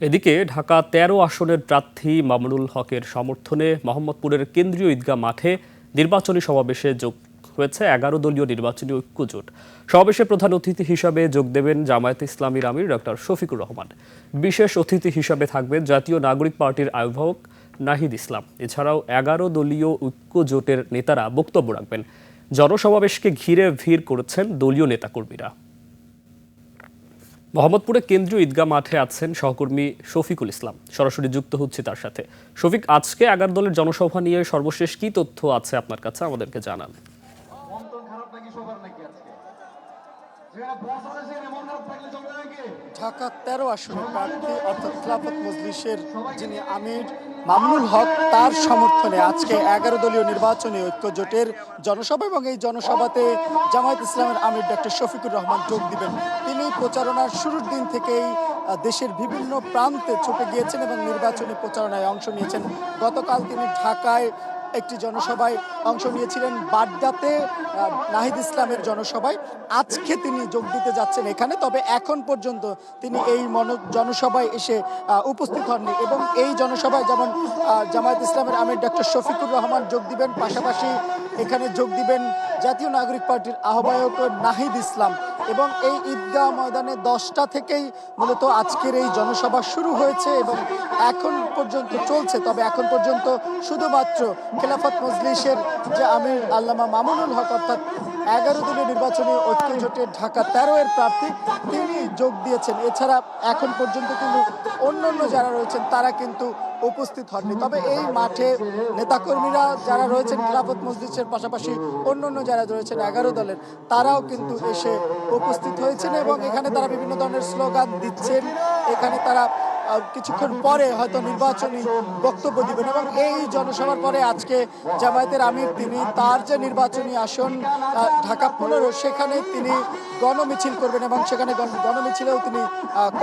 এদিকে ঢাকা ১৩ আসনের প্রার্থী মামুনুল হকের সমর্থনে মোহাম্মদপুরের কেন্দ্রীয় ঈদগাহ মাঠে নির্বাচনী সমাবেশে যোগ হয়েছে ১১ দলীয় নির্বাচনী ঐক্যজোট। সমাবেশে প্রধান অতিথি হিসাবে যোগ দেবেন জামায়াতে ইসলামীর আমির ডক্টর শফিকুর রহমান। বিশেষ অতিথি হিসাবে থাকবেন জাতীয় নাগরিক পার্টির আহ্বায়ক নাহিদ ইসলাম। এছাড়াও ১১ দলীয় ঐক্যজোটের নেতারা বক্তব্য রাখবেন। জনসমাবেশকে ঘিরে ভিড় করেছেন দলীয় নেতাকর্মীরা। মোহাম্মদপুরে কেন্দ্রীয় ঈদগাহ মাঠে আছেন সহকর্মী শফিকুল ইসলাম, সরাসরি যুক্ত হচ্ছে তার সাথে। শফিক, আজকে ১১ দলের জনসভা নিয়ে সর্বশেষ কি তথ্য আছে আপনার কাছে, আমাদেরকে জানান। ঢাকা ১৩ আসনের প্রার্থী অর্থাৎ খিলাফত মজলিসের যিনি আমির মামুনুল হক, তার সমর্থনে আজকে ১১ দলীয় নির্বাচনী ঐক্যজোটের জনসভা, এবং এই জনসভাতে জামায়াত ইসলামের আমির ডক্টর শফিকুর রহমান যোগ দিবেন। তিনি প্রচারণার শুরুর দিন থেকেই দেশের বিভিন্ন প্রান্তে ছুটে গিয়েছেন এবং নির্বাচনী প্রচারণায় অংশ নিয়েছেন। গতকাল তিনি ঢাকায় একটি জনসভায় অংশ নিয়েছিলেন, বাড্ডাতে নাহিদ ইসলামের জনসভায়। আজকে তিনি যোগ দিতে যাচ্ছেন এখানে, তবে এখন পর্যন্ত তিনি এই জনসভায় এসে উপস্থিত হননি। এবং এই জনসভায় যেমন জামায়াত ইসলামের আমির ডক্টর শফিকুর রহমান যোগ দিবেন, পাশাপাশি এখানে যোগ দিবেন জাতীয় নাগরিক পার্টির আহ্বায়ক নাহিদ ইসলাম। এবং এই ঈদগাহ ময়দানে ১০টা থেকেই মূলত আজকের এই জনসভা শুরু হয়েছে এবং এখন পর্যন্ত চলছে। তবে এখন পর্যন্ত শুধুমাত্র খিলাফত মজলিসের যে আমির আল্লামা মামুনুল হক অর্থাৎ ১১ দলীয় নির্বাচনী ঐক্যজোটের ঢাকা ১৩ এর প্রার্থী, তিনি যোগ দিয়েছেন। এছাড়া এখন পর্যন্ত কিন্তু অন্যান্য যারা রয়েছেন তারা কিন্তু উপস্থিত হননি। তবে এই মাঠে নেতাকর্মীরা যারা রয়েছেন খিলাফত মজলিসের পাশাপাশি অন্যান্য যারা রয়েছেন ১১ দলের, তারাও কিন্তু এসে উপস্থিত হয়েছেন এবং এখানে তারা বিভিন্ন ধরনের স্লোগান দিচ্ছেন। এখানে তারা কিছুক্ষণ পরে হয়তো নির্বাচনী বক্তব্য দিবেন। এবং এই জনসভার পরে আজকে জামায়াতের আমির তিনি তার যে নির্বাচনী আসন ঢাকা ১৫, সেখানে তিনি গণমিছিল করবেন এবং সেখানে গণমিছিলেও তিনি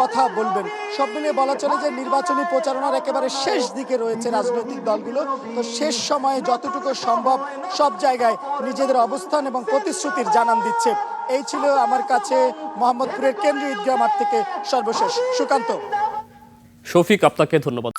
কথা বলবেন। সব মিলিয়ে বলা চলে যে নির্বাচনী প্রচারণার একেবারে শেষ দিকে রয়েছে রাজনৈতিক দলগুলো। তো শেষ সময়ে যতটুকু সম্ভব সব জায়গায় নিজেদের অবস্থান এবং প্রতিশ্রুতির জানান দিচ্ছে। এই ছিল আমার কাছে মোহাম্মদপুরের কেন্দ্রীয় ঈদগাহ মাঠ থেকে সর্বশেষ। সুকান্ত। শফিক, আপনাকে ধন্যবাদ।